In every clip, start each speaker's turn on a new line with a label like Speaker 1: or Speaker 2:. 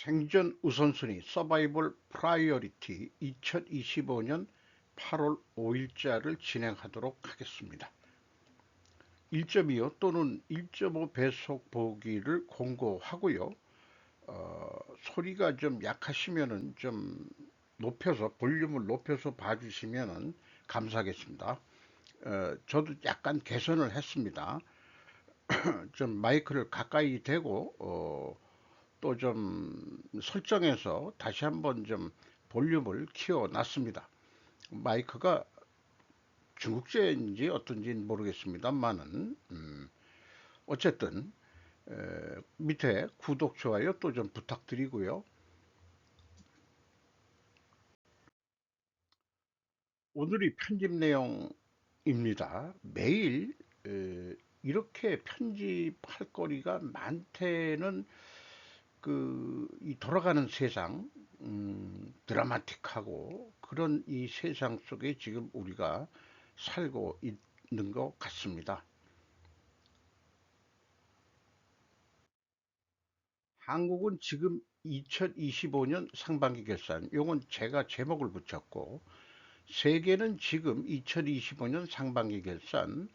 Speaker 1: 생존 우선순위 서바이벌 프라이어리티 2025년 8월 5일자를 진행하도록 하겠습니다. 1.25 또는 1.5 배속 보기를 공고하고요. 소리가 좀 약하시면은 좀 높여서 볼륨을 높여서 봐주시면은 감사하겠습니다. 저도 약간 개선을 했습니다. 좀 마이크를 가까이 대고 또 좀 설정해서 다시 한번 좀 볼륨을 키워놨습니다. 마이크가 중국제인지 어떤지는 모르겠습니다만은 어쨌든 밑에 구독, 좋아요 또 좀 부탁드리고요. 오늘이 편집 내용입니다. 매일 이렇게 편집할 거리가 많대는 이 돌아가는 세상, 드라마틱하고 그런 이 세상 속에 지금 우리가 살고 있는 것 같습니다. 한국은 지금 2025년 상반기 결산, 요건 제가 제목을 붙였고, 세계는 지금 2025년 상반기 결산,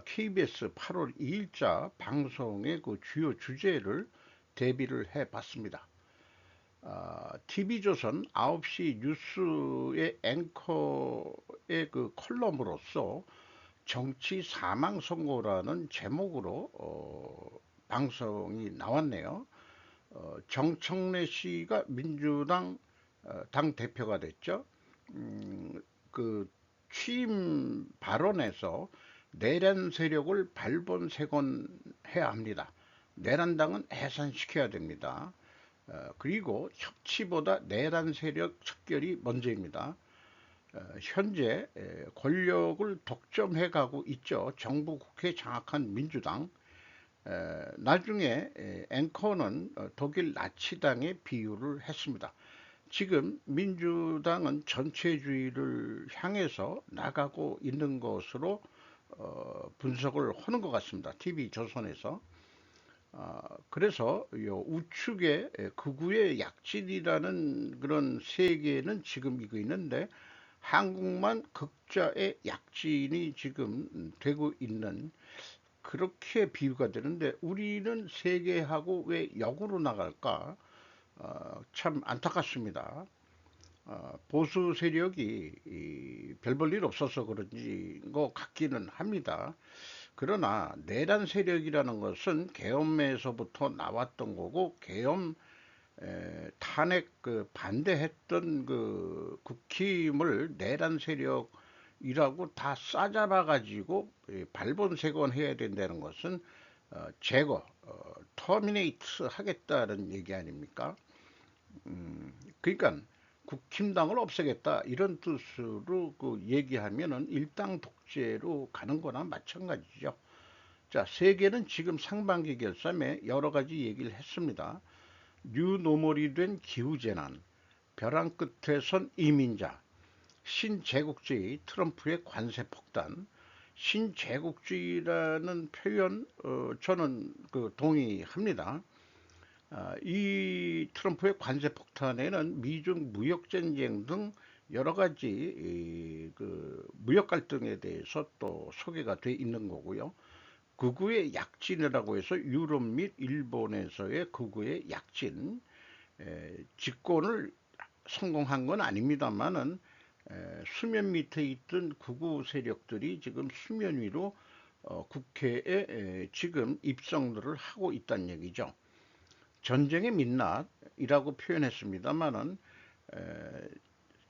Speaker 1: KBS 8월 2일자 방송의 그 주요 주제를 대비를 해 봤습니다. TV조선 9시 뉴스의 앵커의 그 컬럼으로서 정치 사망 선고라는 제목으로 방송이 나왔네요. 정청래 씨가 민주당 당 대표가 됐죠. 그 취임 발언에서 내란 세력을 발본색원해야 합니다. 내란당은 해산시켜야 됩니다. 그리고 협치보다 내란 세력 척결이 먼저입니다. 현재 권력을 독점해 가고 있죠. 정부 국회 장악한 민주당. 나중에 앵커는 독일 나치당에 비유를 했습니다. 지금 민주당은 전체주의를 향해서 나가고 있는 것으로 분석을 하는 것 같습니다. TV조선에서. 그래서 우측의 극우의 약진이라는 그런 세계는 지금 이거 있는데 한국만 극자의 약진이 지금 되고 있는 그렇게 비유가 되는데 우리는 세계하고 왜 역으로 나갈까? 참 안타깝습니다. 보수 세력이 별 볼 일 없어서 그런지 것 같기는 합니다. 그러나 내란 세력이라는 것은 계엄에서부터 나왔던 거고 계엄 탄핵 반대했던 그 국힘을 내란 세력이라고 다 싸잡아 가지고 발본색원해야 된다는 것은 제거, 터미네이트 하겠다는 얘기 아닙니까? 그러니까 국힘당을 없애겠다 이런 뜻으로 얘기하면은 일당 독재로 가는 거나 마찬가지죠. 자, 세계는 지금 상반기 결산에 여러 가지 얘기를 했습니다. 뉴노멀이 된 기후재난, 벼랑 끝에 선 이민자, 신제국주의, 트럼프의 관세 폭탄, 신제국주의라는 표현 저는 동의합니다. 이 트럼프의 관세 폭탄에는 미중 무역 전쟁 등 여러 가지 무역 갈등에 대해서 또 소개가 돼 있는 거고요. 극우의 약진이라고 해서 유럽 및 일본에서의 극우의 약진 집권을 성공한 건 아닙니다만은 수면 밑에 있던 극우 세력들이 지금 수면 위로 국회에 지금 입성들을 하고 있다는 얘기죠. 전쟁의 민낯이라고 표현했습니다만은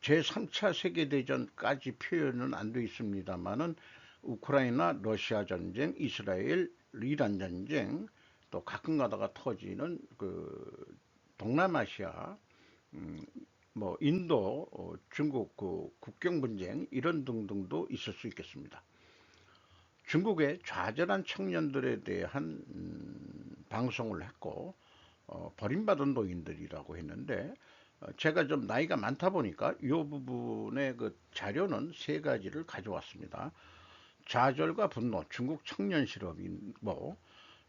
Speaker 1: 제3차 세계대전까지 표현은 안 돼 있습니다만은 우크라이나 러시아 전쟁, 이스라엘 이란 전쟁, 또 가끔 가다가 터지는 동남아시아, 뭐 인도, 중국 국경 분쟁 이런 등등도 있을 수 있겠습니다. 중국의 좌절한 청년들에 대한 방송을 했고 버림받은 노인들이라고 했는데 제가 좀 나이가 많다 보니까 이 부분의 그 자료는 세 가지를 가져왔습니다. 좌절과 분노, 중국 청년 실업이 뭐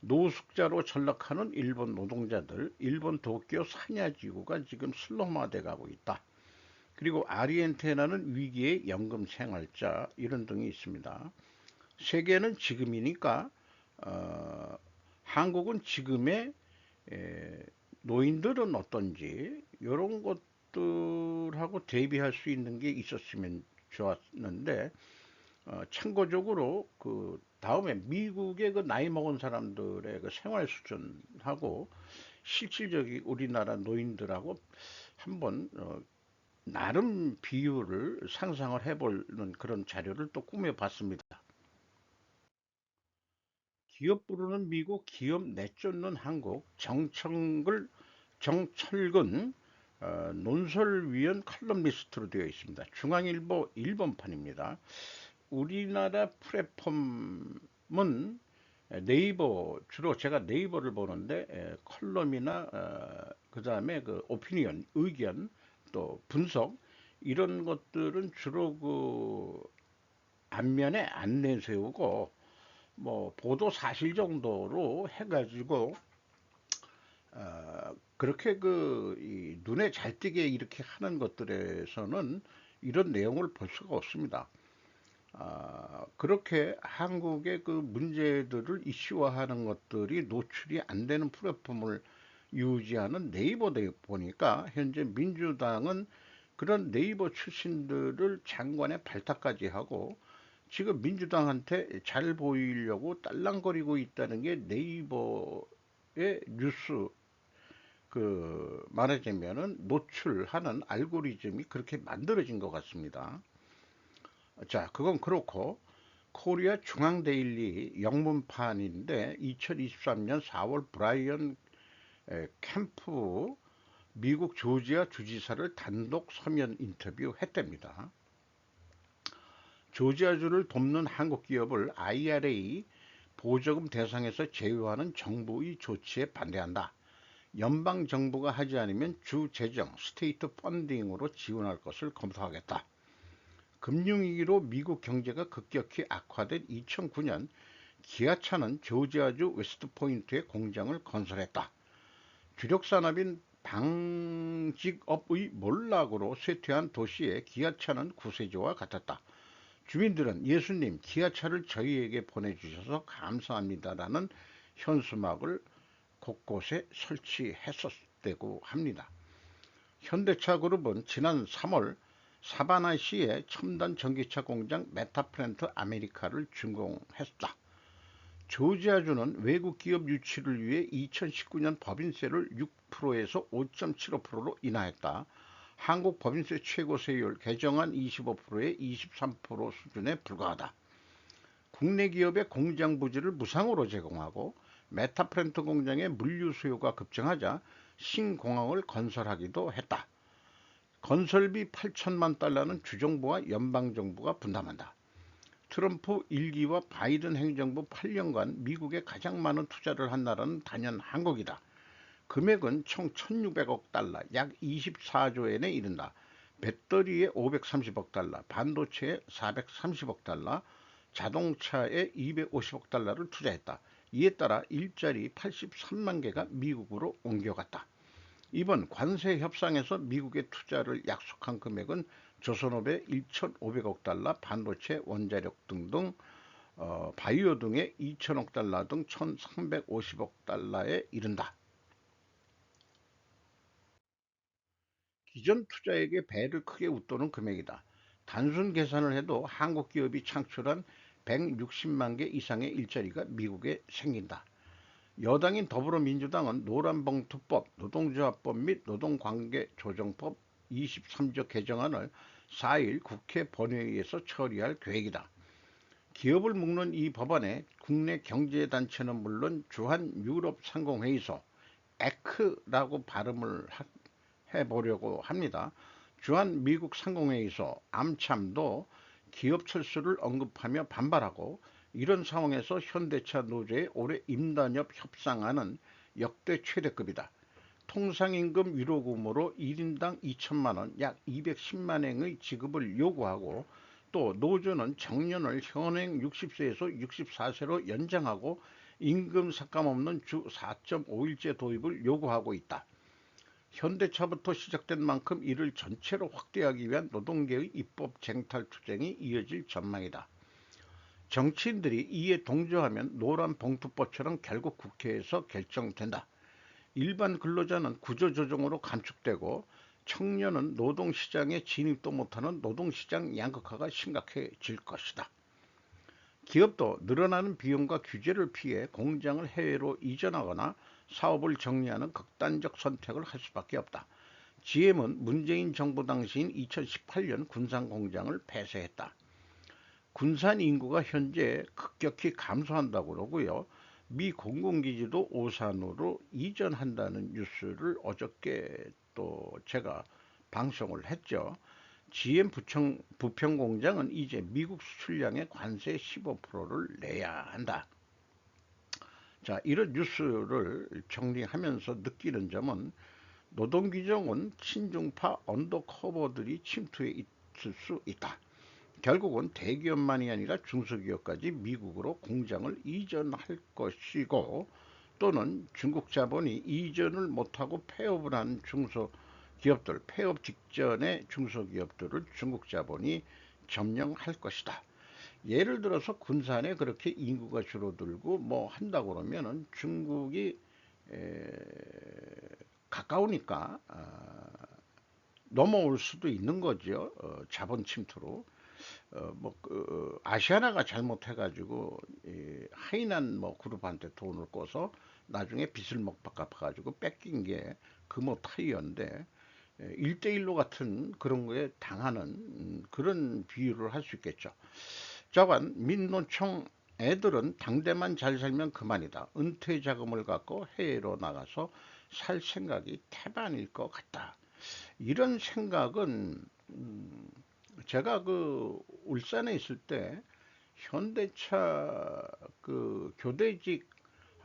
Speaker 1: 노숙자로 전락하는 일본 노동자들, 일본 도쿄 사냐지구가 지금 슬럼화돼 가고 있다. 그리고 아르헨티나는 위기의 연금 생활자 이런 등이 있습니다. 세계는 지금이니까 한국은 지금의 노인들은 어떤지 이런 것들하고 대비할 수 있는 게 있었으면 좋았는데 참고적으로 그 다음에 미국의 그 나이 먹은 사람들의 그 생활 수준하고 실질적인 우리나라 노인들하고 한번 나름 비율을 상상을 해보는 그런 자료를 또 꾸며봤습니다. 기업 부르는 미국, 기업 내쫓는 한국, 정철근 논설위원 칼럼니스트로 되어 있습니다. 중앙일보 1번판입니다. 우리나라 플랫폼은 네이버, 주로 제가 네이버를 보는데 컬럼이나 그 다음에 그 오피니언, 의견, 또 분석 이런 것들은 주로 그 앞면에 안 내세우고 뭐 보도 사실 정도로 해가지고 그렇게 그 눈에 잘 띄게 이렇게 하는 것들에서는 이런 내용을 볼 수가 없습니다. 그렇게 한국의 그 문제들을 이슈화하는 것들이 노출이 안 되는 플랫폼을 유지하는 네이버다 보니까 현재 민주당은 그런 네이버 출신들을 장관에 발탁까지 하고 지금 민주당한테 잘 보이려고 딸랑거리고 있다는 게 네이버의 뉴스 그 말하자면은 노출하는 알고리즘이 그렇게 만들어진 것 같습니다. 자, 그건 그렇고 코리아 중앙데일리 영문판인데 2023년 4월 브라이언 캠프 미국 조지아 주지사를 단독 서면 인터뷰했답니다. 조지아주를 돕는 한국 기업을 IRA 보조금 대상에서 제외하는 정부의 조치에 반대한다. 연방 정부가 하지 않으면 주 재정 스테이트 펀딩으로 지원할 것을 검토하겠다. 금융위기로 미국 경제가 급격히 악화된 2009년 기아차는 조지아주 웨스트포인트에 공장을 건설했다. 주력 산업인 방직업의 몰락으로 쇠퇴한 도시에 기아차는 구세주와 같았다. 주민들은 예수님 기아차를 저희에게 보내주셔서 감사합니다라는 현수막을 곳곳에 설치했었다고 합니다. 현대차 그룹은 지난 3월 사바나시의 첨단 전기차 공장 메타프렌트 아메리카를 준공했다. 조지아주는 외국 기업 유치를 위해 2019년 법인세를 6%에서 5.75%로 인하했다. 한국 법인세 최고세율 개정안 25%에 23% 수준에 불과하다. 국내 기업의 공장 부지를 무상으로 제공하고 메타프렌트 공장의 물류 수요가 급증하자 신공항을 건설하기도 했다. 건설비 8천만 달러는 주정부와 연방정부가 분담한다. 트럼프 1기와 바이든 행정부 8년간 미국에 가장 많은 투자를 한 나라는 단연 한국이다. 금액은 총 1600억 달러, 약 24조 엔에 이른다. 배터리에 530억 달러, 반도체에 430억 달러, 자동차에 250억 달러를 투자했다. 이에 따라 일자리 83만 개가 미국으로 옮겨갔다. 이번 관세 협상에서 미국의 투자를 약속한 금액은 조선업의 1,500억 달러, 반도체, 원자력 등등 바이오 등의 2천억 달러 등 1,350억 달러에 이른다. 기존 투자액의 배를 크게 웃도는 금액이다. 단순 계산을 해도 한국 기업이 창출한 160만 개 이상의 일자리가 미국에 생긴다. 여당인 더불어민주당은 노란봉투법, 노동조합법 및 노동관계조정법 23조 개정안을 4일 국회 본회의에서 처리할 계획이다. 기업을 묶는 이 법안에 국내 경제단체는 물론 주한유럽상공회의소 에크라고 발음을 해보려고 합니다. 주한 미국 상공회의소 암참도 기업 철수를 언급하며 반발하고 이런 상황에서 현대차 노조의 올해 임단협 협상안은 역대 최대급이다. 통상임금 위로금으로 1인당 2천만 원, 약 210만 원의 지급을 요구하고 또 노조는 정년을 현행 60세에서 64세로 연장하고 임금 삭감 없는 주 4.5일제 도입을 요구하고 있다. 현대차부터 시작된 만큼 이를 전체로 확대하기 위한 노동계의 입법 쟁탈 투쟁이 이어질 전망이다. 정치인들이 이에 동조하면 노란 봉투법처럼 결국 국회에서 결정된다. 일반 근로자는 구조조정으로 감축되고 청년은 노동시장에 진입도 못하는 노동시장 양극화가 심각해질 것이다. 기업도 늘어나는 비용과 규제를 피해 공장을 해외로 이전하거나 사업을 정리하는 극단적 선택을 할 수밖에 없다. GM은 문재인 정부 당시인 2018년 군산 공장을 폐쇄했다. 군산 인구가 현재 급격히 감소한다고 그러고요. 미 공군기지도 오산으로 이전한다는 뉴스를 어저께 또 제가 방송을 했죠. GM 부평 공장은 이제 미국 수출량의 관세 15%를 내야 한다. 자, 이런 뉴스를 정리하면서 느끼는 점은 노동규정은 친중파 언더커버들이 침투해 있을 수 있다. 결국은 대기업만이 아니라 중소기업까지 미국으로 공장을 이전할 것이고 또는 중국 자본이 이전을 못하고 폐업을 한 중소기업들, 폐업 직전의 중소기업들을 중국 자본이 점령할 것이다. 예를 들어서 군산에 그렇게 인구가 줄어들고 뭐 한다고 그러면은 중국이 가까우니까 넘어올 수도 있는 거죠. 자본 침투로. 아시아나가 잘못해가지고 하이난 뭐 그룹한테 돈을 꿔서 나중에 빚을 못 갚아가지고 뺏긴 게 금호 타이어인데 1대1로 같은 그런 거에 당하는 그런 비유를 할 수 있겠죠. 자관 민노총 애들은 당대만 잘 살면 그만이다. 은퇴 자금을 갖고 해외로 나가서 살 생각이 태반일 것 같다. 이런 생각은 제가 그 울산에 있을 때 현대차 그 교대직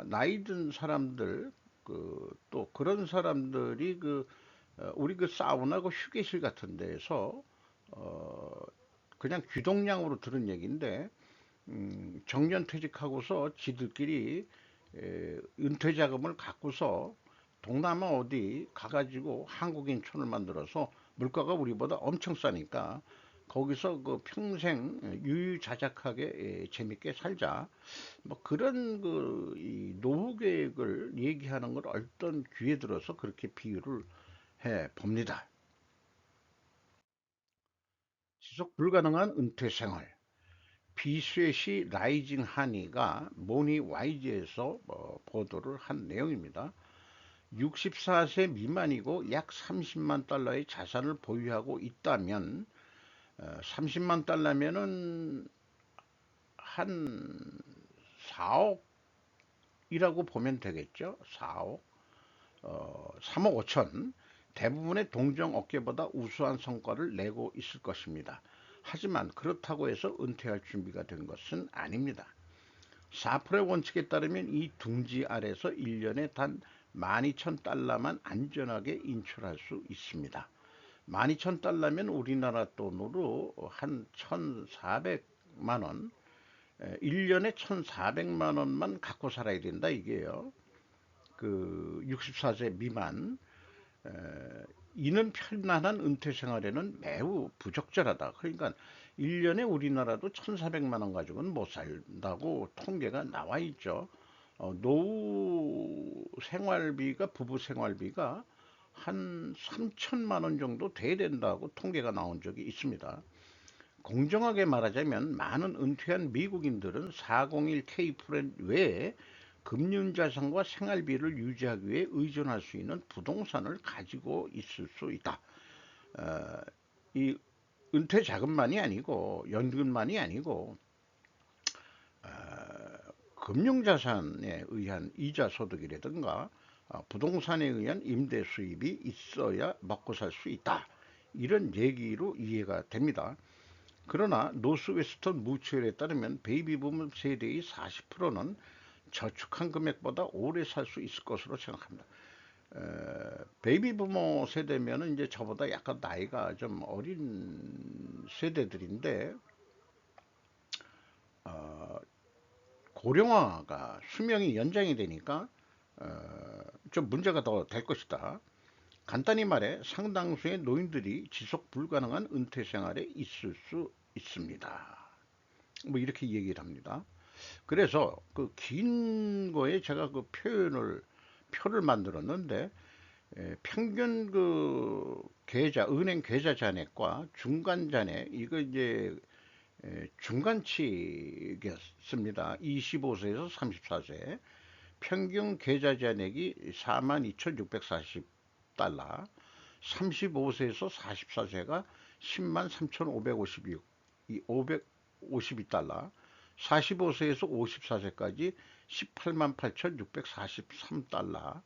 Speaker 1: 나이 든 사람들 그 또 그런 사람들이 우리 그 사우나 그 휴게실 같은 데에서 어 그냥 귀동냥으로 들은 얘기인데 정년 퇴직하고서 지들끼리 은퇴 자금을 갖고서 동남아 어디 가가지고 한국인 촌을 만들어서 물가가 우리보다 엄청 싸니까 거기서 그 평생 유유자적하게 재밌게 살자. 뭐 그런 이 노후 계획을 얘기하는 걸 어떤 귀에 들어서 그렇게 비유를 해 봅니다. 지속 불가능한 은퇴 생활. 비스웨시 라이징 하니가 모니 와이즈에서 보도를 한 내용입니다. 64세 미만이고 약 30만 달러의 자산을 보유하고 있다면 30만 달러면은 한 4억이라고 보면 되겠죠. 4억, 3억 5천. 대부분의 동종 업계보다 우수한 성과를 내고 있을 것입니다. 하지만 그렇다고 해서 은퇴할 준비가 된 것은 아닙니다. 4%의 원칙에 따르면 이 둥지 아래서 1년에 단 12,000달러만 안전하게 인출할 수 있습니다. 12,000달러면 우리나라 돈으로 한 1,400만 원, 1년에 1,400만 원만 갖고 살아야 된다 이게요. 그 64세 미만. 이는 편안한 은퇴 생활에는 매우 부적절하다. 그러니까 1년에 우리나라도 1,400만 원 가지고는 못 산다고 통계가 나와 있죠. 노후 생활비가 부부 생활비가 한 3천만 원 정도 돼야 된다고 통계가 나온 적이 있습니다. 공정하게 말하자면 많은 은퇴한 미국인들은 401k 플랜 외에 금융자산과 생활비를 유지하기 위해 의존할 수 있는 부동산을 가지고 있을 수 있다. 어, 이 은퇴 자금만이 아니고 연금만이 아니고 어, 금융자산에 의한 이자 소득이라든가 부동산에 의한 임대 수입이 있어야 먹고 살 수 있다. 이런 얘기로 이해가 됩니다. 그러나 노스웨스턴 무추얼에 따르면 베이비붐 세대의 40%는 저축한 금액보다 오래 살 수 있을 것으로 생각합니다. 베이비부모 세대면은 이제 저보다 약간 나이가 좀 어린 세대들인데 고령화가 수명이 연장이 되니까 좀 문제가 더 될 것이다. 간단히 말해 상당수의 노인들이 지속 불가능한 은퇴 생활에 있을 수 있습니다. 뭐 이렇게 얘기를 합니다. 그래서 그 긴 거에 제가 그 표를 만들었는데, 평균 그 계좌, 은행 계좌 잔액과 중간 잔액, 이거 이제 중간치겠습니다. 25세에서 34세. 평균 계좌 잔액이 42,640달러, 35세에서 44세가 10만 3,552, 552달러, 45세에서 54세까지 18만 8,643달러,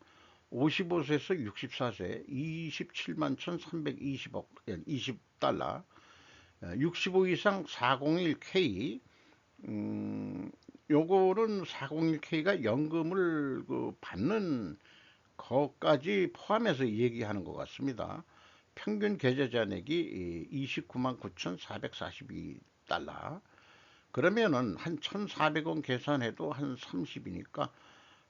Speaker 1: 55세에서 64세 27만 1,320억, 20달러, 65 이상 401K, 요거는 401K가 연금을 그 받는 거까지 포함해서 얘기하는 것 같습니다. 평균 계좌 잔액이 29만 9,442달러. 그러면은 한 1,400원 계산해도 한 30이니까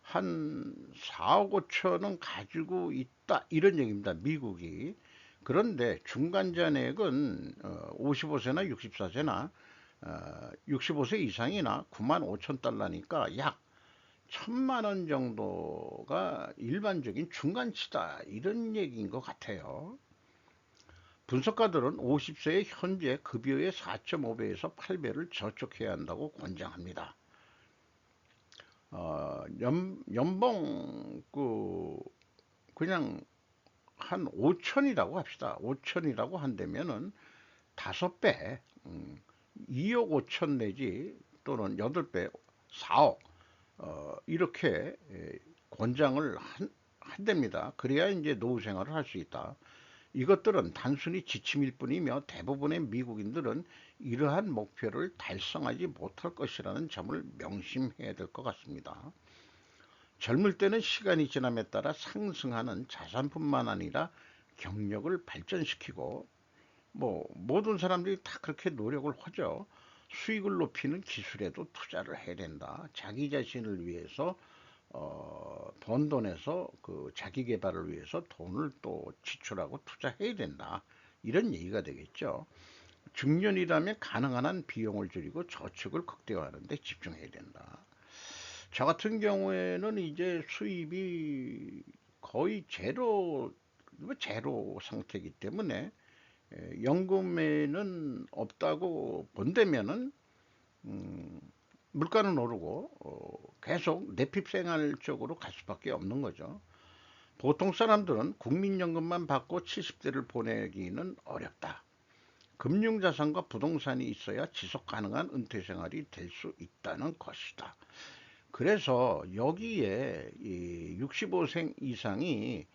Speaker 1: 한 4억 5천은 가지고 있다, 이런 얘기입니다. 미국이. 그런데 중간 잔액은 55세나 64세나 65세 이상이나 9만 5천 달러니까 약 1,000만 원 정도가 일반적인 중간치다, 이런 얘기인 것 같아요. 분석가들은 50세의 현재 급여의 4.5배에서 8배를 저축해야 한다고 권장합니다. 연봉 그냥 한 5천이라고 합시다. 5천이라고 한다면은 5배, 2억 5천 내지 또는 8배, 4억, 이렇게 권장을 한답니다. 그래야 이제 노후 생활을 할 수 있다. 이것들은 단순히 지침일 뿐이며 대부분의 미국인들은 이러한 목표를 달성하지 못할 것이라는 점을 명심해야 될 것 같습니다. 젊을 때는 시간이 지남에 따라 상승하는 자산뿐만 아니라 경력을 발전시키고, 뭐 모든 사람들이 다 그렇게 노력을 하죠. 수익을 높이는 기술에도 투자를 해야 된다. 자기 자신을 위해서 번 돈에서 그 자기 개발을 위해서 돈을 또 지출하고 투자해야 된다, 이런 얘기가 되겠죠. 중년이라면 가능한 한 비용을 줄이고 저축을 극대화하는 데 집중해야 된다. 저 같은 경우에는 이제 수입이 거의 제로 상태이기 때문에 연금에는 없다고 본다면은 물가는 오르고 계속 내핍 생활 쪽으로 갈 수밖에 없는 거죠. 보통 사람들은 국민연금만 받고 70대를 보내기는 어렵다. 금융자산과 부동산이 있어야 지속 가능한 은퇴 생활이 될 수 있다는 것이다. 그래서 여기에 65세 이상이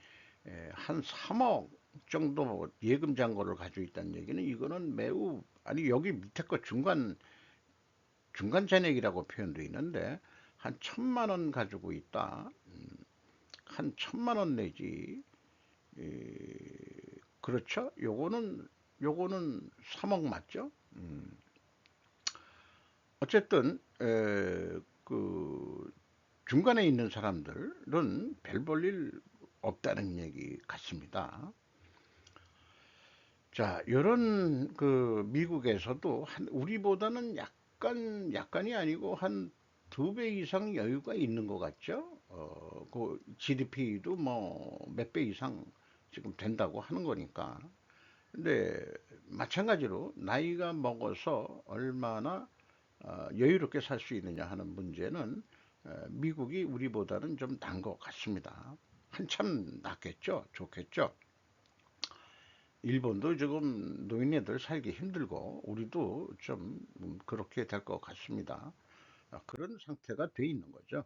Speaker 1: 한 3억 정도 예금 잔고를 가지고 있다는 얘기는, 이거는 매우, 아니 여기 밑에 거 중간 잔액이라고 표현되어 있는데 한 1,000만 원 가지고 있다. 한 1,000만 원 내지, 그렇죠? 요거는 3억 맞죠? 어쨌든 그 중간에 있는 사람들은 별 볼 일 없다는 얘기 같습니다. 자, 이런 그 미국에서도 우리보다는 약간이 아니고 한 2배 이상 여유가 있는 것 같죠? 그 GDP도 뭐 몇 배 이상 지금 된다고 하는 거니까. 근데 마찬가지로 나이가 먹어서 얼마나 여유롭게 살 수 있느냐 하는 문제는 미국이 우리보다는 좀 난 것 같습니다. 한참 낫겠죠? 좋겠죠? 일본도 지금 노인네들 살기 힘들고 우리도 좀 그렇게 될 것 같습니다. 그런 상태가 돼 있는 거죠.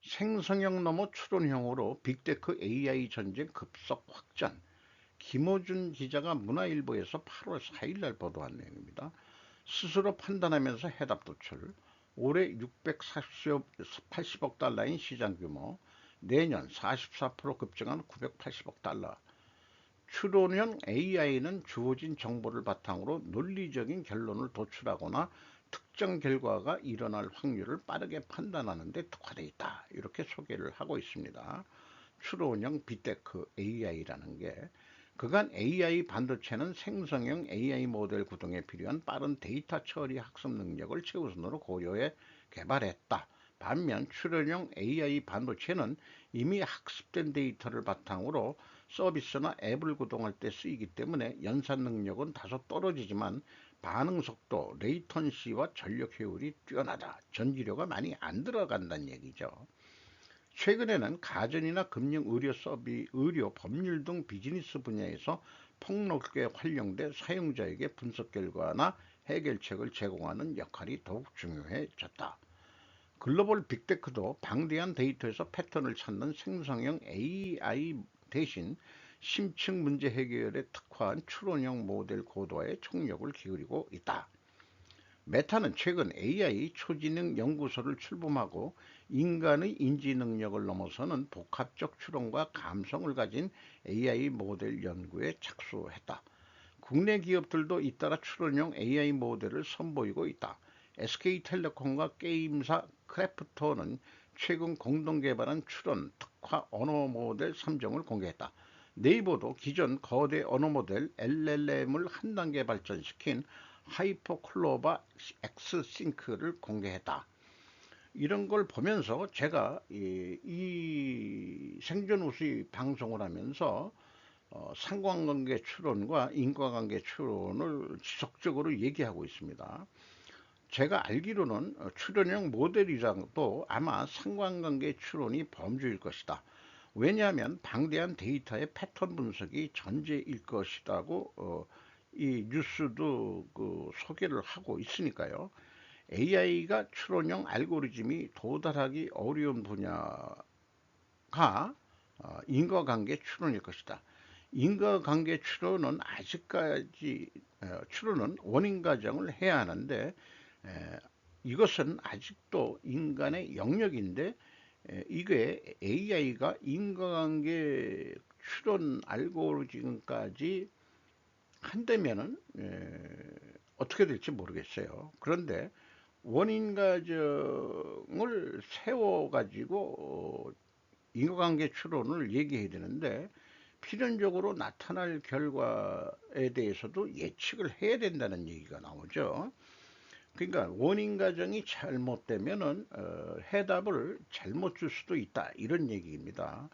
Speaker 1: 생성형 넘어 추론형으로 빅테크 AI 전쟁 급속 확전. 김호준 기자가 문화일보에서 8월 4일 날 보도한 내용입니다. 스스로 판단하면서 해답 도출. 올해 680억 달러인 시장 규모, 내년 44% 급증한 980억 달러. 추론형 AI는 주어진 정보를 바탕으로 논리적인 결론을 도출하거나 특정 결과가 일어날 확률을 빠르게 판단하는 데 특화되어 있다. 이렇게 소개를 하고 있습니다. 추론형 빅테크 AI라는 게, 그간 AI 반도체는 생성형 AI 모델 구동에 필요한 빠른 데이터 처리 학습 능력을 최우선으로 고려해 개발했다. 반면 추론형 AI 반도체는 이미 학습된 데이터를 바탕으로 서비스나 앱을 구동할 때 쓰이기 때문에 연산 능력은 다소 떨어지지만 반응 속도, 레이턴시와 전력 효율이 뛰어나다. 전기료가 많이 안 들어간다는 얘기죠. 최근에는 가전이나 금융, 의료, 법률 등 비즈니스 분야에서 폭넓게 활용돼 사용자에게 분석 결과나 해결책을 제공하는 역할이 더욱 중요해졌다. 글로벌 빅테크도 방대한 데이터에서 패턴을 찾는 생성형 AI 대신 심층 문제 해결에 특화한 추론형 모델 고도화에 총력을 기울이고 있다. 메타는 최근 AI 초지능 연구소를 출범하고 인간의 인지 능력을 넘어서는 복합적 추론과 감성을 가진 AI 모델 연구에 착수했다. 국내 기업들도 잇따라 추론형 AI 모델을 선보이고 있다. SK텔레콤과 게임사 크래프톤은 최근 공동 개발한 추론 특화 언어 모델 3종을 공개했다. 네이버도 기존 거대 언어 모델 LLM을 한 단계 발전시킨 하이퍼클로바 X 싱크를 공개했다. 이런 걸 보면서 제가 이 생존 우수의 방송을 하면서 상관관계 추론과 인과관계 추론을 지속적으로 얘기하고 있습니다. 제가 알기로는 추론형 모델이랑도 아마 상관관계 추론이 범주일 것이다. 왜냐하면 방대한 데이터의 패턴 분석이 전제일 것이라고 이 뉴스도 소개를 하고 있으니까요. AI가 추론형 알고리즘이 도달하기 어려운 분야가 인과관계 추론일 것이다. 인과관계 추론은 아직까지 추론은 원인 가정을 해야 하는데 이것은 아직도 인간의 영역인데 이게 AI가 인과관계 추론 알고리즘까지 한다면은 어떻게 될지 모르겠어요. 그런데 원인 가정을 세워 가지고 인과관계 추론을 얘기해야 되는데 필연적으로 나타날 결과에 대해서도 예측을 해야 된다는 얘기가 나오죠. 그러니까 원인 가정이 잘못되면은 해답을 잘못 줄 수도 있다, 이런 얘기입니다.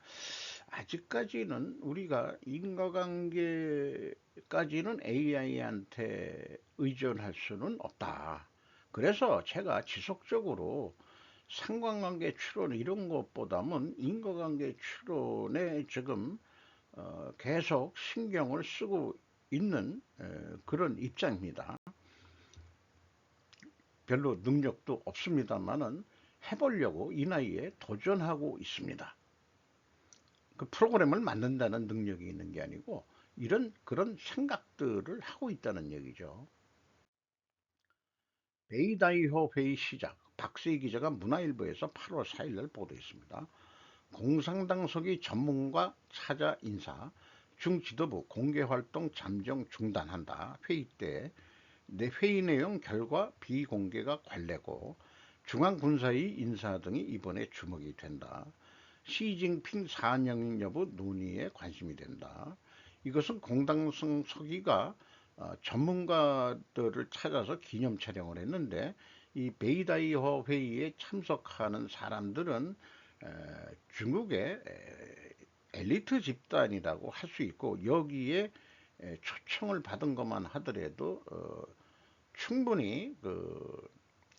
Speaker 1: 아직까지는 우리가 인과관계까지는 AI한테 의존할 수는 없다. 그래서 제가 지속적으로 상관관계 추론 이런 것보다는 인과관계 추론에 지금 계속 신경을 쓰고 있는 그런 입장입니다. 별로 능력도 없습니다만은 해보려고 이 나이에 도전하고 있습니다. 그 프로그램을 만든다는 능력이 있는 게 아니고 그런 생각들을 하고 있다는 얘기죠. 베이다이호 회의 시작. 박세희 기자가 문화일보에서 8월 4일날 보도했습니다. 공산당 서기 전문가 찾아 인사, 중지도부 공개활동 잠정 중단한다. 회의 때 내 회의 내용 결과 비공개가 관례고 중앙군사위 인사 등이 이번에 주목이 된다. 시진핑 사령인 여부 논의에 관심이 된다. 이것은 공당성 서기가 전문가들을 찾아서 기념 촬영을 했는데 이 베이다이호 회의에 참석하는 사람들은 중국의 엘리트 집단이라고 할 수 있고 여기에 초청을 받은 것만 하더라도 충분히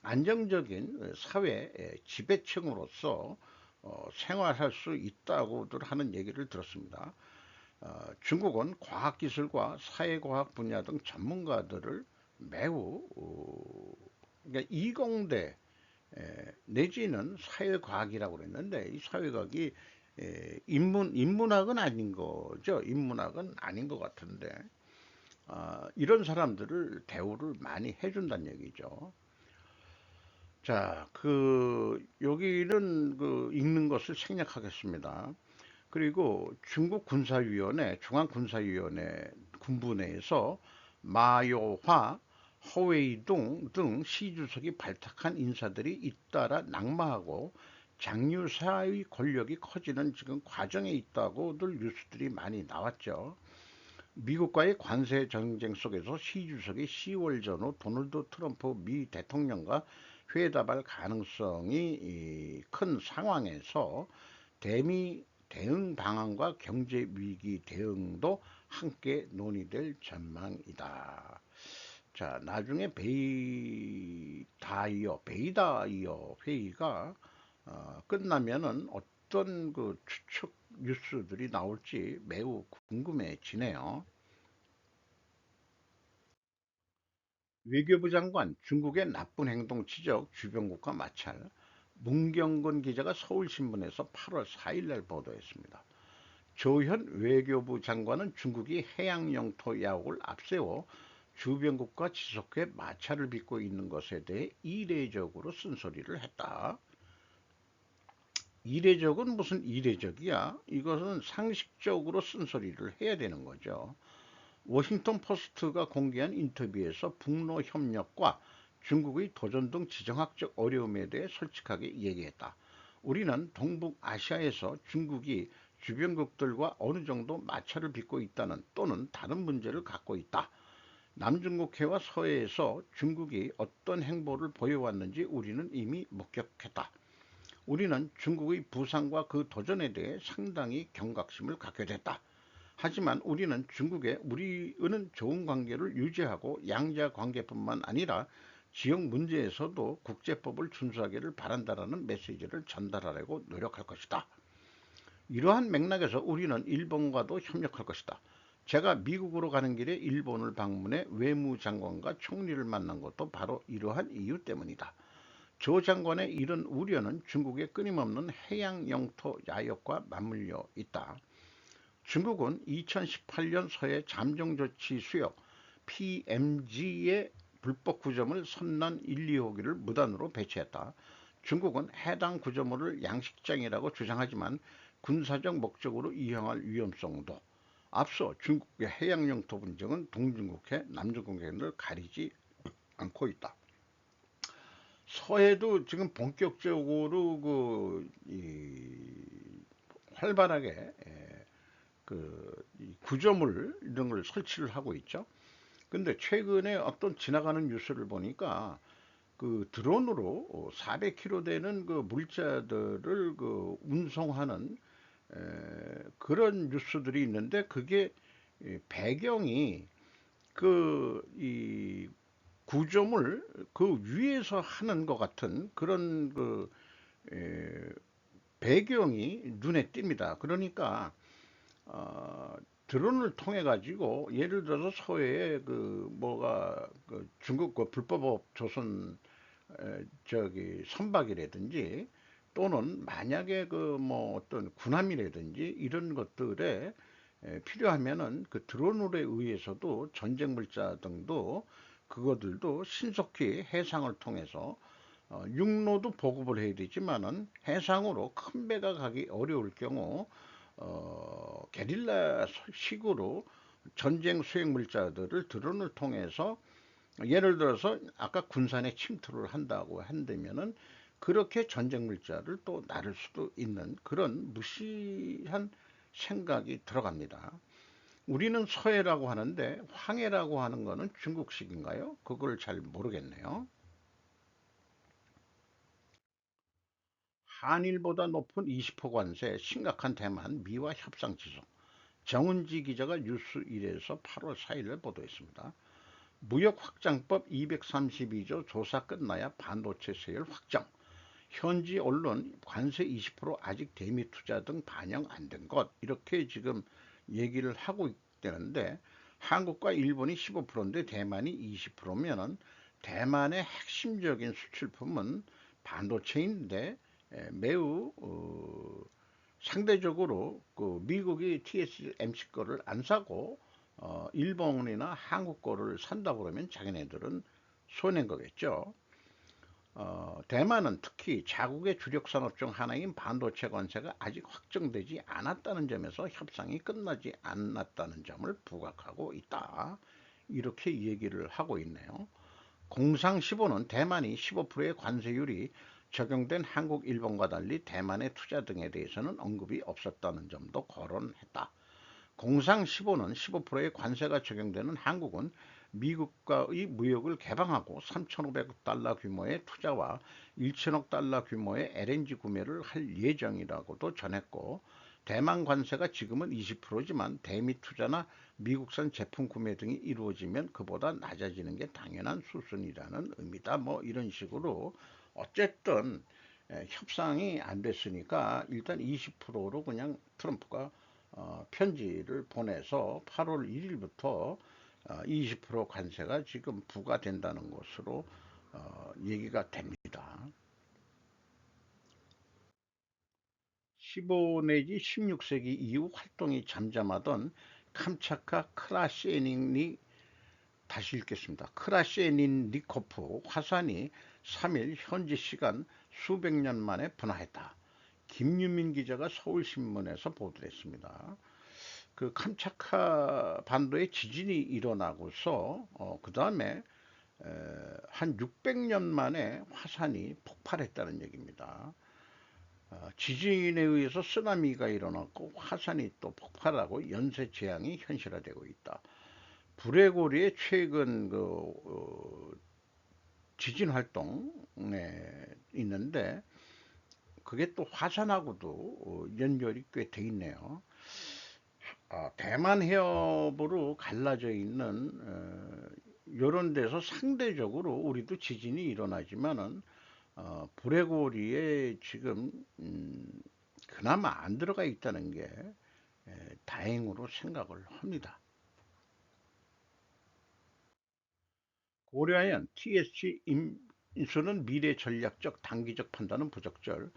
Speaker 1: 안정적인 사회 지배층으로서 생활할 수 있다고들 하는 얘기를 들었습니다. 중국은 과학기술과 사회과학 분야 등 전문가들을 매우 그러니까 이공대 내지는 사회과학이라고 그랬는데 이 사회과학이 인문학은 아닌 거죠. 인문학은 아닌 것 같은데 이런 사람들을 대우를 많이 해준다는 얘기죠. 자, 여기는 읽는 것을 생략하겠습니다. 그리고 중국 군사위원회, 중앙군사위원회 군부 내에서 마요화 허웨이 등 시 주석이 발탁한 인사들이 잇따라 낙마하고 장유사의 권력이 커지는 지금 과정에 있다고들 뉴스들이 많이 나왔죠. 미국과의 관세 전쟁 속에서 시 주석이 10월 전후 도널드 트럼프 미 대통령과 회담할 가능성이 큰 상황에서 대미 대응 방안과 경제 위기 대응도 함께 논의될 전망이다. 자, 나중에 베이다이어 회의가 끝나면은 어떤 그 추측 뉴스들이 나올지 매우 궁금해지네요. 외교부 장관 중국의 나쁜 행동 지적 주변국과 마찰. 문경건 기자가 서울신문에서 8월 4일 날 보도했습니다. 조현 외교부 장관은 중국이 해양 영토 야옥을 앞세워 주변국과 지속해 마찰을 빚고 있는 것에 대해 이례적으로 쓴소리를 했다. 이례적은 무슨 이례적이야? 이것은 상식적으로 쓴소리를 해야 되는 거죠. 워싱턴 포스트가 공개한 인터뷰에서 북로 협력과 중국의 도전 등 지정학적 어려움에 대해 솔직하게 얘기했다. 우리는 동북아시아에서 중국이 주변국들과 어느 정도 마찰을 빚고 있다는 또는 다른 문제를 갖고 있다. 남중국해와 서해에서 중국이 어떤 행보를 보여왔는지 우리는 이미 목격했다. 우리는 중국의 부상과 그 도전에 대해 상당히 경각심을 갖게 됐다. 하지만 우리는 중국에 우리는 좋은 관계를 유지하고 양자 관계뿐만 아니라 지역 문제에서도 국제법을 준수하기를 바란다라는 메시지를 전달하려고 노력할 것이다. 이러한 맥락에서 우리는 일본과도 협력할 것이다. 제가 미국으로 가는 길에 일본을 방문해 외무장관과 총리를 만난 것도 바로 이러한 이유 때문이다. 조 장관의 이런 우려는 중국의 끊임없는 해양 영토 야욕과 맞물려 있다. 중국은 2018년 서해 잠정조치 수역 PMG의 불법 구조물 선란 1, 2호기를 무단으로 배치했다. 중국은 해당 구조물을 양식장이라고 주장하지만 군사적 목적으로 이용할 위험성도 앞서 중국의 해양 영토 분쟁은 동중국해, 남중국해를 가리지 않고 있다. 서해도 지금 본격적으로 활발하게 구조물 이런 걸 설치를 하고 있죠. 근데 최근에 어떤 지나가는 뉴스를 보니까 그 드론으로 400kg 되는 그 물자들을 그 운송하는 그런 뉴스들이 있는데 그게 배경이 이 구조물 그 위에서 하는 것 같은 그런 에, 배경이 눈에 띕니다. 그러니까 어, 드론을 통해 가지고 예를 들어서 서해에 중국 그 불법 조선 저기 선박이라든지 또는 만약에 그 뭐 어떤 군함이라든지 이런 것들에 필요하면은 그 드론에 의해서도 전쟁 물자 등도 그것들도 신속히 해상을 통해서 육로도 보급을 해야 되지만은 해상으로 큰 배가 가기 어려울 경우 게릴라 식으로 전쟁 수행 물자들을 드론을 통해서 예를 들어서 아까 군산에 침투를 한다고 한다면은 그렇게 전쟁 물자를 또 나를 수도 있는 그런 무시한 생각이 들어갑니다. 우리는 서해라고 하는데 황해라고 하는 거는 중국식인가요? 그걸 잘 모르겠네요. 한일보다 높은 20% 관세, 심각한 대만, 미화 협상 지속. 정은지 기자가 뉴스일에서 8월 4일에 보도했습니다. 무역확장법 232조 조사 끝나야 반도체 세율 확정. 현지 언론 관세 20% 아직 대미 투자 등 반영 안 된 것. 이렇게 지금 얘기를 하고 있다는데 한국과 일본이 15%인데 대만이 20%면은 대만의 핵심적인 수출품은 반도체인데 매우 상대적으로 그 미국이 TSMC 거를 안 사고 일본이나 한국 거를 산다 그러면 자기네들은 손해인 거겠죠. 대만은 특히 자국의 주력 산업 중 하나인 반도체 관세가 아직 확정되지 않았다는 점에서 협상이 끝나지 않았다는 점을 부각하고 있다. 이렇게 얘기를 하고 있네요. 공상 15는 대만이 15%의 관세율이 적용된 한국, 일본과 달리 대만의 투자 등에 대해서는 언급이 없었다는 점도 거론했다. 공상 15는 15%의 관세가 적용되는 한국은 미국과의 무역을 개방하고 3,500억 달러 규모의 투자와 1천억 달러 규모의 LNG 구매를 할 예정이라고도 전했고, 대만 관세가 지금은 20%지만 대미 투자나 미국산 제품 구매 등이 이루어지면 그보다 낮아지는 게 당연한 수순이라는 의미다. 뭐 이런 식으로 어쨌든 협상이 안 됐으니까 일단 20%로 그냥 트럼프가 편지를 보내서 8월 1일부터 20% 관세가 지금 부과된다는 것으로 얘기가 됩니다. 15 내지 16세기 이후 활동이 잠잠하던 캄차카 크라시에닌이 다시 읽겠습니다. 크라시에닌니코프 화산이 3일 현지 시간 수백 년 만에 분화했다. 김유민 기자가 서울신문에서 보도했습니다. 그 캄차카 반도에 지진이 일어나고서 그 다음에 한 600년 만에 화산이 폭발했다는 얘기입니다. 지진에 의해서 쓰나미가 일어났고 화산이 또 폭발하고 연쇄 재앙이 현실화되고 있다. 브레고리의 최근 지진 활동에 있는데 그게 또 화산하고도 연결이 꽤 돼 있네요. 대만 해협으로 갈라져 있는 이런 데서 상대적으로 우리도 지진이 일어나지만은 브레고리에 지금 그나마 안 들어가 있다는 게 다행으로 생각을 합니다. 고려한 TSG 인수는 미래 전략적 단기적 판단은 부적절.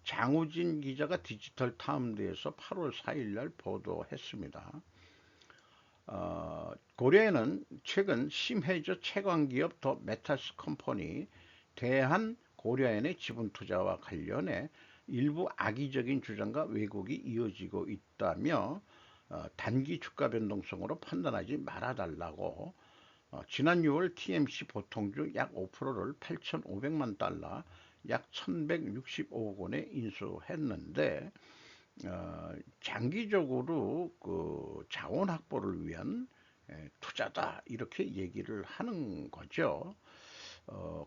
Speaker 1: 장우진 기자가 디지털 타임즈에서 8월 4일 날 보도했습니다. 고려에는 최근 심해저 채광기업 더 메탈스 컴퍼니 대한 고려엔의 지분 투자와 관련해 일부 악의적인 주장과 왜곡이 이어지고 있다며 단기 주가 변동성으로 판단하지 말아달라고 지난 6월 TMC 보통주 약 5%를 8,500만 달러 약 1,165억 원에 인수했는데 장기적으로 그 자원 확보를 위한 투자다 이렇게 얘기를 하는 거죠.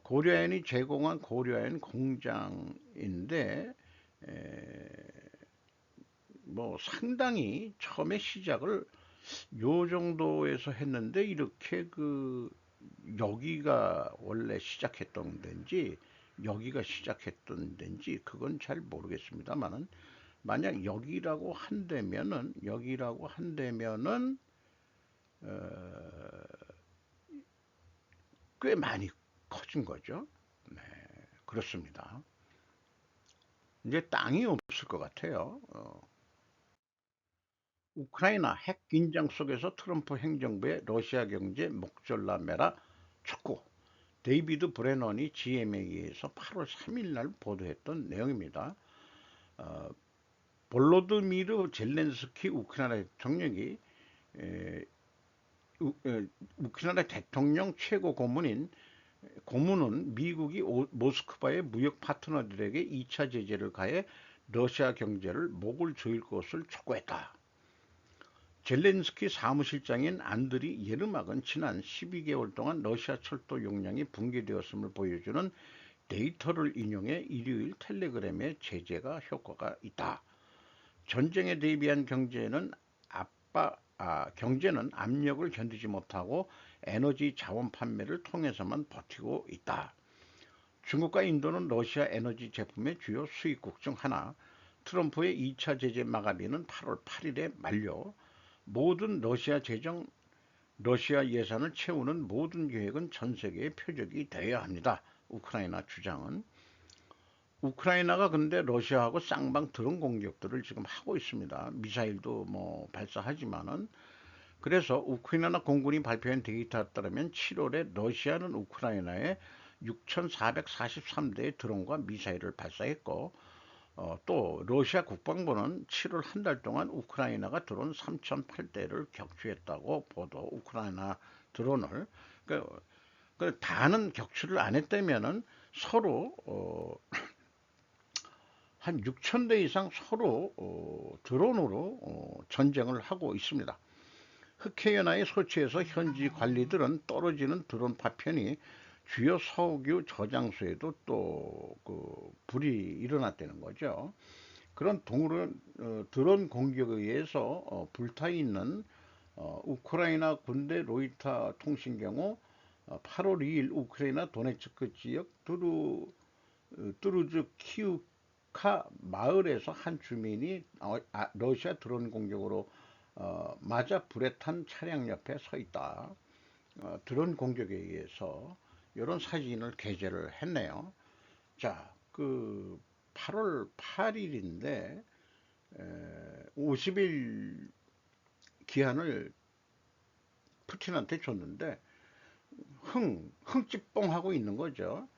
Speaker 1: 고려엔이 제공한 고려엔 공장인데 뭐 상당히 처음에 시작을 요 정도에서 했는데 이렇게 여기가 원래 시작했던 데인지 여기가 시작했던 데인지 그건 잘 모르겠습니다만은 만약 여기라고 한다면은 꽤 많이 커진 거죠. 네, 그렇습니다. 이제 땅이 없을 것 같아요. 우크라이나 핵 긴장 속에서 트럼프 행정부의 러시아 경제 목졸라매라 촉구. 데이비드 브레넌이 GMA에서 8월 3일 날 보도했던 내용입니다. 어, 볼로드미르 젤렌스키 우크라이나 대통령이 에, 우크라이나 대통령 최고 고문은 미국이 모스크바의 무역 파트너들에게 2차 제재를 가해 러시아 경제를 목을 조일 것을 촉구했다. 젤렌스키 사무실장인 안드리 예르막은 지난 12개월 동안 러시아 철도 용량이 붕괴되었음을 보여주는 데이터를 인용해 일요일 텔레그램에 제재가 효과가 있다. 전쟁에 대비한 경제는 압력을 견디지 못하고 에너지 자원 판매를 통해서만 버티고 있다. 중국과 인도는 러시아 에너지 제품의 주요 수입국 중 하나. 트럼프의 2차 제재 마감일은 8월 8일에 만료. 모든 러시아 예산을 채우는 모든 계획은 전 세계의 표적이 되어야 합니다. 우크라이나 주장은. 우크라이나가 근데 러시아하고 쌍방 드론 공격들을 지금 하고 있습니다. 미사일도 뭐 발사하지만은 그래서 우크라이나 공군이 발표한 데이터에 따르면 7월에 러시아는 우크라이나에 6,443대의 드론과 미사일을 발사했고 또 러시아 국방부는 7월 한 달 동안 우크라이나가 드론 3,008대를 격추했다고 보도. 우크라이나 드론을 그러니까 다는 격추를 안 했다면은 서로 한 6천 대 이상 서로 드론으로 전쟁을 하고 있습니다. 흑해연화의 소치에서 현지 관리들은 떨어지는 드론 파편이 주요 석유 저장소에도 또 불이 일어났다는 거죠. 그런 드론 공격에 의해서 불타 있는 우크라이나 군대 로이터 통신 경우 8월 2일 우크라이나 도네츠크 지역 뚜루즈 키우카 마을에서 한 주민이 러시아 드론 공격으로 맞아 불에 탄 차량 옆에 서 있다. 드론 공격에 의해서 이런 사진을 게재를 했네요. 자, 8월 8일인데 50일 기한을 푸틴한테 줬는데 흥찌뽕하고 있는 거죠.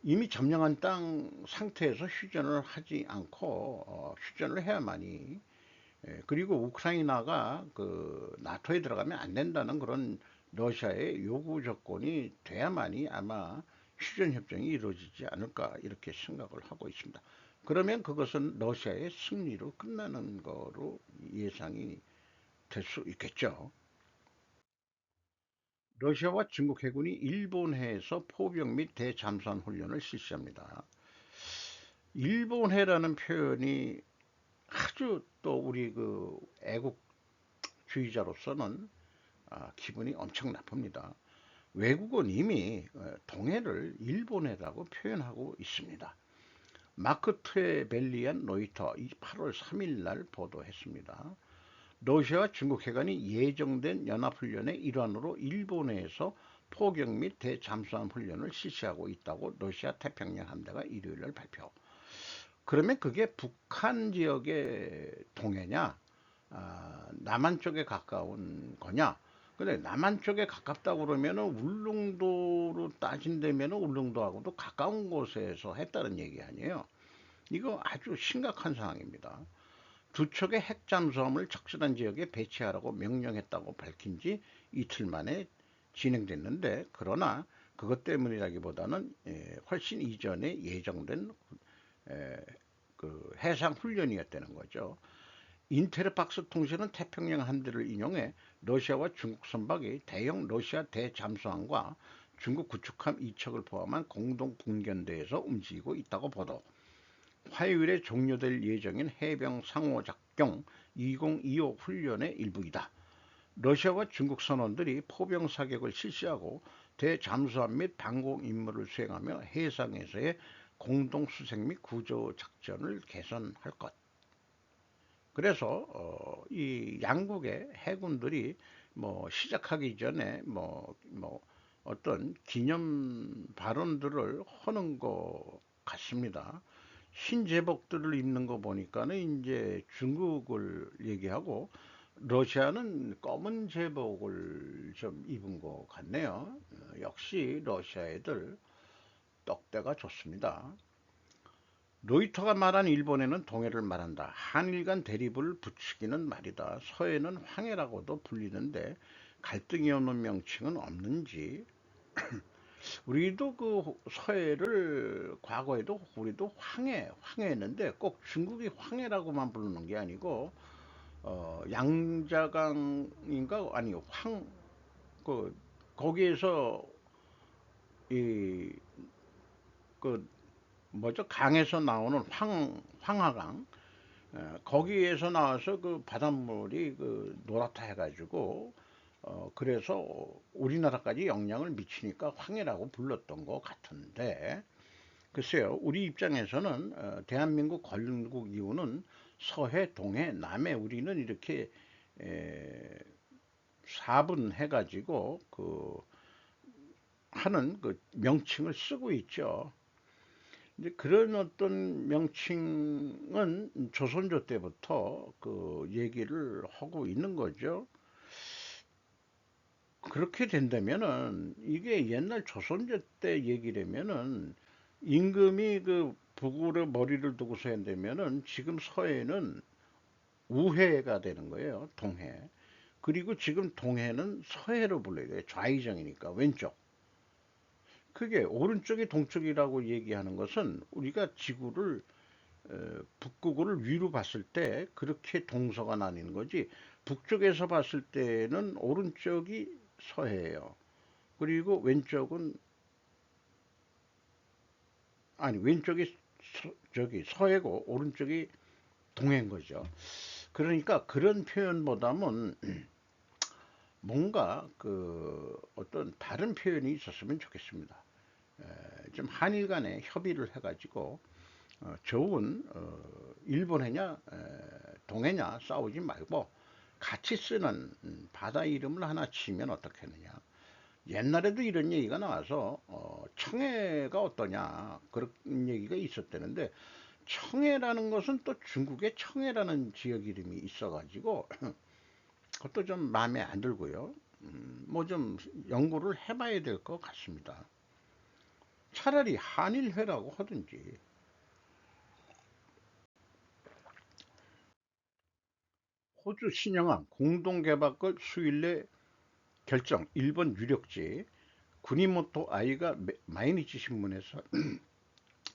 Speaker 1: 이미 점령한 땅 상태에서 휴전을 하지 않고 휴전을 해야만이 그리고 우크라이나가 나토에 들어가면 안 된다는 그런 러시아의 요구 조건이 돼야만이 아마 휴전 협정이 이루어지지 않을까 이렇게 생각을 하고 있습니다. 그러면 그것은 러시아의 승리로 끝나는 거로 예상이 될 수 있겠죠. 러시아와 중국 해군이 일본해에서 포병 및 대잠수함 훈련을 실시합니다. 일본해라는 표현이 아주 또 우리 애국주의자로서는 기분이 엄청 나쁩니다. 외국은 이미 동해를 일본해라고 표현하고 있습니다. 마크 트레벨리안 로이터 8월 3일 날 보도했습니다. 러시아와 중국 해관이 예정된 연합훈련의 일환으로 일본해에서 포격 및 대잠수함 훈련을 실시하고 있다고 러시아 태평양 함대가 일요일 날 발표. 그러면 그게 북한 지역의 동해냐, 남한 쪽에 가까운 거냐? 근데 남한 쪽에 가깝다고 그러면은 울릉도로 따진다면은 울릉도하고도 가까운 곳에서 했다는 얘기 아니에요. 이거 아주 심각한 상황입니다. 두 척의 핵 잠수함을 적절한 지역에 배치하라고 명령했다고 밝힌 지 이틀 만에 진행됐는데, 그러나 그것 때문이라기보다는 훨씬 이전에 예정된 해상 훈련이었다는 거죠. 인테르팍스 통신은 태평양 함대를 인용해 러시아와 중국 선박이 대형 러시아 대잠수함과 중국 구축함 2척을 포함한 공동 분견대에서 움직이고 있다고 보도. 화요일에 종료될 예정인 해병 상호작용 2025 훈련의 일부이다. 러시아와 중국 선원들이 포병 사격을 실시하고 대잠수함 및 방공 임무를 수행하며 해상에서의 공동 수색 및 구조 작전을 개선할 것. 그래서 이 양국의 해군들이 시작하기 전에 어떤 기념 발언들을 하는 것 같습니다. 흰 제복들을 입는 거 보니까는 이제 중국을 얘기하고 러시아는 검은 제복을 좀 입은 것 같네요. 역시 러시아 애들 떡대가 좋습니다. 로이터가 말한 일본에는 동해를 말한다. 한일 간 대립을 부추기는 말이다. 서해는 황해라고도 불리는데 갈등이 없는 명칭은 없는지. 우리도 서해를 과거에도 우리도 황해했는데 꼭 중국이 황해라고만 부르는 게 아니고 양자강인가 아니 거기에서 이 뭐죠 강에서 나오는 황하강 거기에서 나와서 바닷물이 노랗다 해가지고 그래서 우리나라까지 영향을 미치니까 황해라고 불렀던 것 같은데 글쎄요 우리 입장에서는 대한민국 건국 이후는 서해, 동해, 남해 우리는 이렇게 4분 해가지고 하는 명칭을 쓰고 있죠. 이제 그런 어떤 명칭은 조선조 때부터 얘기를 하고 있는 거죠. 그렇게 된다면은 이게 옛날 조선조 때 얘기라면은 임금이 북으로 머리를 두고서 한다면은 지금 서해는 우해가 되는 거예요. 동해. 그리고 지금 동해는 서해로 불러야 돼요. 좌회전이니까 왼쪽. 그게 오른쪽이 동쪽이라고 얘기하는 것은 우리가 지구를 북극을 위로 봤을 때 그렇게 동서가 나뉘는 거지, 북쪽에서 봤을 때는 오른쪽이 서해예요. 그리고 왼쪽은, 아니 왼쪽이 저기 서해고 오른쪽이 동해인 거죠. 그러니까 그런 표현보다는 뭔가 그 어떤 다른 표현이 있었으면 좋겠습니다. 좀 한일 간에 협의를 해가지고 좋은 일본해냐 동해냐 싸우지 말고 같이 쓰는 바다 이름을 하나 지으면 어떻겠느냐. 옛날에도 이런 얘기가 나와서 청해가 어떠냐 그런 얘기가 있었다는데, 청해라는 것은 또 중국에 청해라는 지역 이름이 있어가지고 그것도 좀 마음에 안 들고요. 뭐 좀 연구를 해봐야 될 것 같습니다. 차라리 한일회라고 하든지. 호주 신영함 공동개발권 수일내 결정, 일본 유력지. 구니모토 아이가 마이니치 신문에서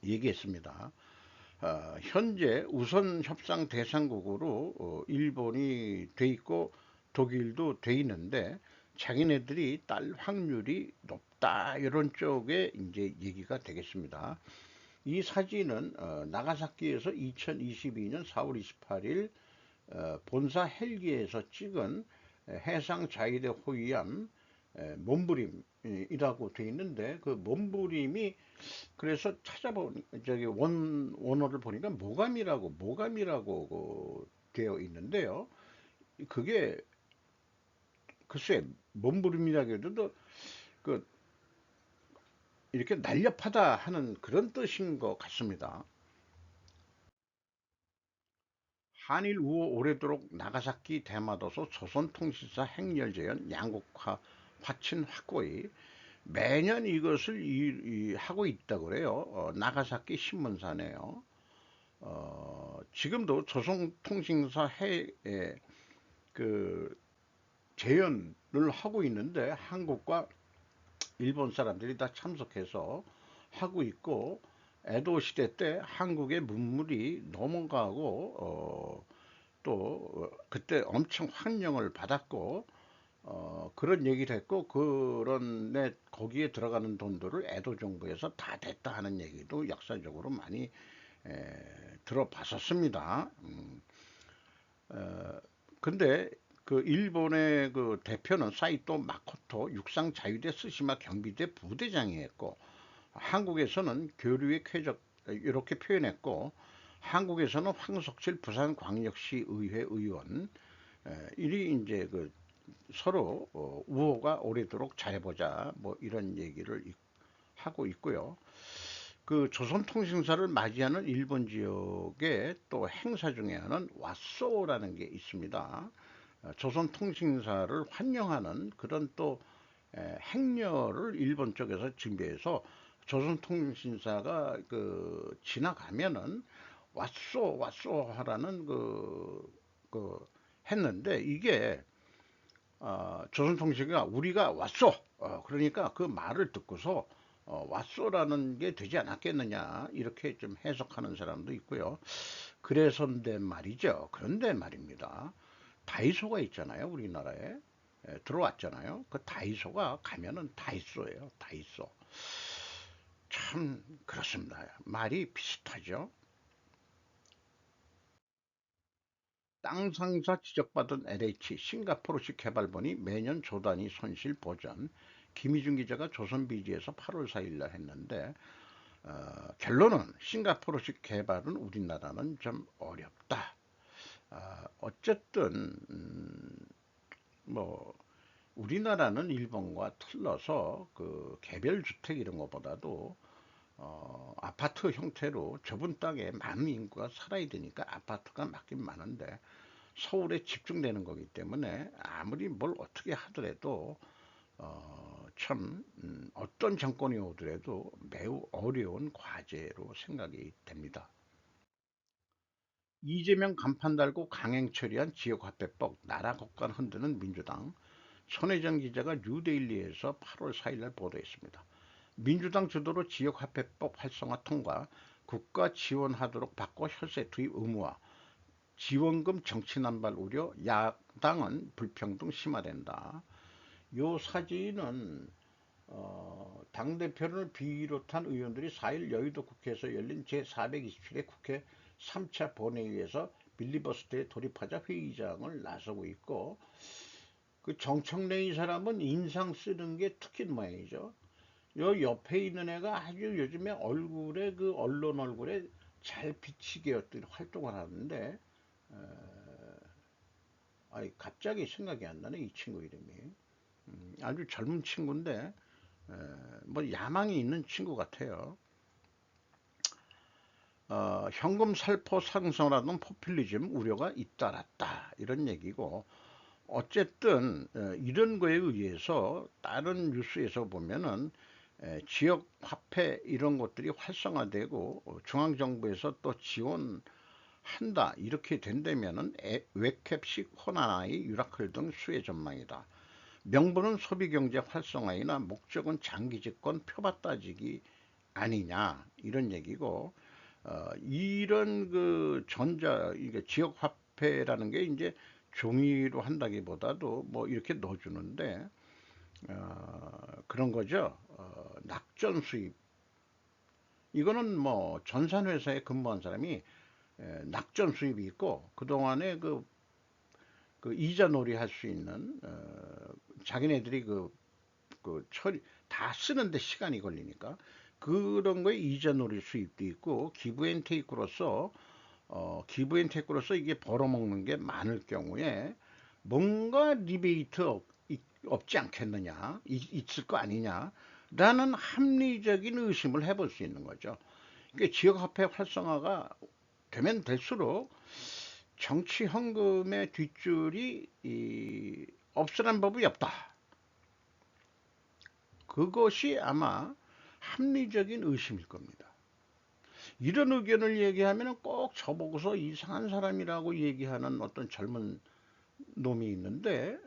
Speaker 1: 얘기했습니다. 현재 우선 협상 대상국으로 일본이 돼 있고 독일도 돼 있는데, 자기네들이 딸 확률이 높다 이런 쪽에 이제 얘기가 되겠습니다. 이 사진은 나가사키에서 2022년 4월 28일 본사 헬기에서 찍은 해상 자위대 호위함 몸부림이라고 되어 있는데, 그 몸부림이, 그래서 찾아보니 저기 원어를 보니까 모감이라고 그 되어 있는데요. 그게 글쎄 몸부림이라고 해도 그 이렇게 날렵하다 하는 그런 뜻인 것 같습니다. 한일 우호 오래도록 나가사키 대마도서 조선통신사 행렬재현 양국화 화친 확고히 매년 이것을 하고 있다고 그래요. 나가사키 신문사네요. 지금도 조선통신사 그 재연을 하고 있는데, 한국과 일본 사람들이 다 참석해서 하고 있고, 에도 시대 때 한국의 문물이 넘어가고 또 그때 엄청 환영을 받았고 그런 얘기를 했고, 그런데 거기에 들어가는 돈들을 에도 정부에서 다 냈다 하는 얘기도 역사적으로 많이 들어봤었습니다. 근데 그 일본의 그 대표는 사이토 마코토 육상 자유대 스시마 경비대 부대장이 했고, 한국에서는 교류의 쾌적 이렇게 표현했고, 한국에서는 황석칠 부산광역시 의회 의원, 이리 이제 그 서로 우호가 오래도록 잘해보자 뭐 이런 얘기를 하고 있고요. 그 조선통신사를 맞이하는 일본 지역의 또 행사 중에 하나는 왓소라는 게 있습니다. 조선통신사를 환영하는 그런 또 행렬을 일본 쪽에서 준비해서 조선통신사가 그 지나가면은 왓소 하라는 그 했는데, 이게 조선통신이 우리가 왔소. 그러니까 그 말을 듣고서 왔소라는 게 되지 않았겠느냐 이렇게 좀 해석하는 사람도 있고요. 그래서인데 말이죠. 그런데 말입니다. 다이소가 있잖아요. 우리나라에 들어왔잖아요. 그 다이소가 가면은 다이소예요. 다이소. 참 그렇습니다. 말이 비슷하죠. 땅 상사 지적받은 LH 싱가포르식 개발본이 매년 조 단위 손실 보전. 김희중 기자가 조선비지에서 8월 4일 날 했는데, 결론은 싱가포르식 개발은 우리나라는 좀 어렵다. 어쨌든 뭐 우리나라는 일본과 틀려서 그 개별 주택 이런 것보다도 아파트 형태로 좁은 땅에 많은 인구가 살아야 되니까 아파트가 많긴 많은데, 서울에 집중되는 거기 때문에 아무리 뭘 어떻게 하더라도 참 어떤 정권이 오더라도 매우 어려운 과제로 생각이 됩니다. 이재명 간판 달고 강행 처리한 지역화폐법, 나라 국가를 흔드는 민주당. 손혜정 기자가 뉴데일리에서 8월 4일날 보도했습니다. 민주당 주도로 지역화폐법 활성화 통과, 국가 지원하도록 바꿔 혈세 투입 의무화, 지원금 정치 난발 우려, 야당은 불평등 심화된다. 요 사진은 당대표를 비롯한 의원들이 4일 여의도 국회에서 열린 제427회 국회 3차 본회의에서 빌리버스터에 돌입하자 회의장을 나서고 있고, 그 정청래 이 사람은 인상 쓰는 게 특기인 모양이죠. 요 옆에 있는 애가 아주 요즘에 얼굴에 그 언론 얼굴에 잘 비치게 어떤 활동을 하는데, 아이 갑자기 생각이 안 나네 이 친구 이름이. 아주 젊은 친구인데 뭐 야망이 있는 친구 같아요. 현금 살포 상승하는 포퓰리즘 우려가 잇따랐다 이런 얘기고, 어쨌든 이런 거에 의해서 다른 뉴스에서 보면은 지역 화폐 이런 것들이 활성화되고 중앙정부에서 또 지원한다 이렇게 된다면은 외캡식 호남의 유라클 등 수혜 전망이다. 명분은 소비경제 활성화이나 목적은 장기 집권 표밭 따지기 아니냐 이런 얘기고, 이런 그 이게 지역 화폐라는 게 이제 종이로 한다기보다도 뭐 이렇게 넣어주는데 그런 거죠. 낙전 수입, 이거는 뭐 전산회사에 근무한 사람이 낙전 수입이 있고 그동안에 그 이자 놀이 할 수 있는 자기네들이 그 처리 다 쓰는데 시간이 걸리니까 그런 거에 이자 놀이 수입도 있고, 기브앤테이크로서 이게 벌어먹는 게 많을 경우에 뭔가 리베이트 없지 않겠느냐, 있을 거 아니냐 라는 합리적인 의심을 해볼 수 있는 거죠. 이게 지역화폐 활성화가 되면 될수록 정치 헌금의 뒷줄이 없으란 법이 없다. 그것이 아마 합리적인 의심일 겁니다. 이런 의견을 얘기하면 꼭 저보고서 이상한 사람이라고 얘기하는 어떤 젊은 놈이 있는데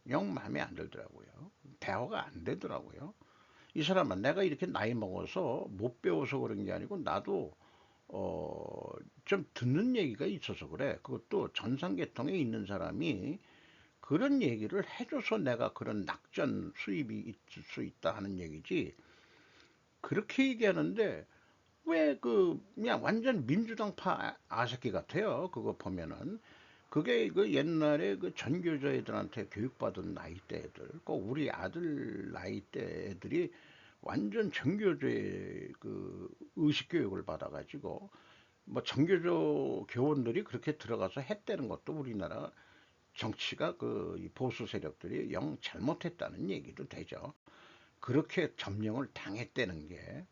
Speaker 1: 영 마음에 안 들더라고요. 대화가 안 되더라고요. 이 사람은 내가 이렇게 나이 먹어서 못 배워서 그런 게 아니고 나도 좀 듣는 얘기가 있어서 그래. 그것도 전상계통에 있는 사람이 그런 얘기를 해줘서 내가 그런 낙전 수입이 있을 수 있다 하는 얘기지. 그렇게 얘기하는데 왜 그냥 완전 민주당파 아새끼 같아요. 그거 보면은 그게 그 옛날에 그 전교조 애들한테 교육받은 나이대 애들, 꼭 우리 아들 나이대 애들이 완전 전교조의 그 의식 교육을 받아가지고 뭐 전교조 교원들이 그렇게 들어가서 했다는 것도 우리나라 정치가 그 보수 세력들이 영 잘못했다는 얘기도 되죠. 그렇게 점령을 당했다는 게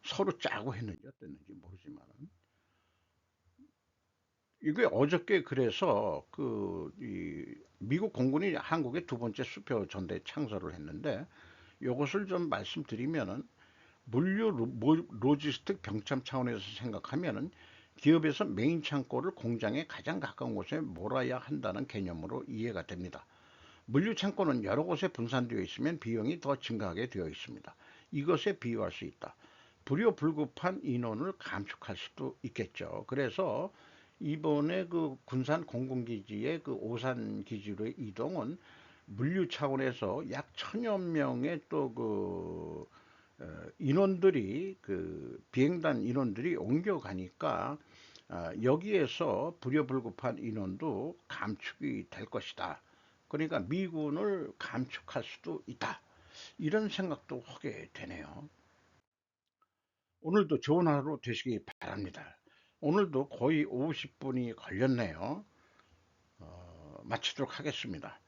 Speaker 1: 서로 짜고 했는지 어땠는지 모르지만은, 이게 어저께 그래서 이 미국 공군이 한국의 두 번째 수표 전대 창설을 했는데, 이것을 좀 말씀드리면은 물류 로지스틱 병참 차원에서 생각하면은 기업에서 메인 창고를 공장에 가장 가까운 곳에 몰아야 한다는 개념으로 이해가 됩니다. 물류 창고는 여러 곳에 분산되어 있으면 비용이 더 증가하게 되어 있습니다. 이것에 비유할 수 있다. 불효불급한 인원을 감축할 수도 있겠죠. 그래서 이번에 그 군산 공군기지의 그 오산 기지로의 이동은 물류 차원에서 약 1000여 명의 또 인원들이 비행단 인원들이 옮겨가니까 여기에서 불효불급한 인원도 감축이 될 것이다. 그러니까 미군을 감축할 수도 있다. 이런 생각도 하게 되네요. 오늘도 좋은 하루 되시기 바랍니다. 오늘도 거의 50분이 걸렸네요. 마치도록 하겠습니다.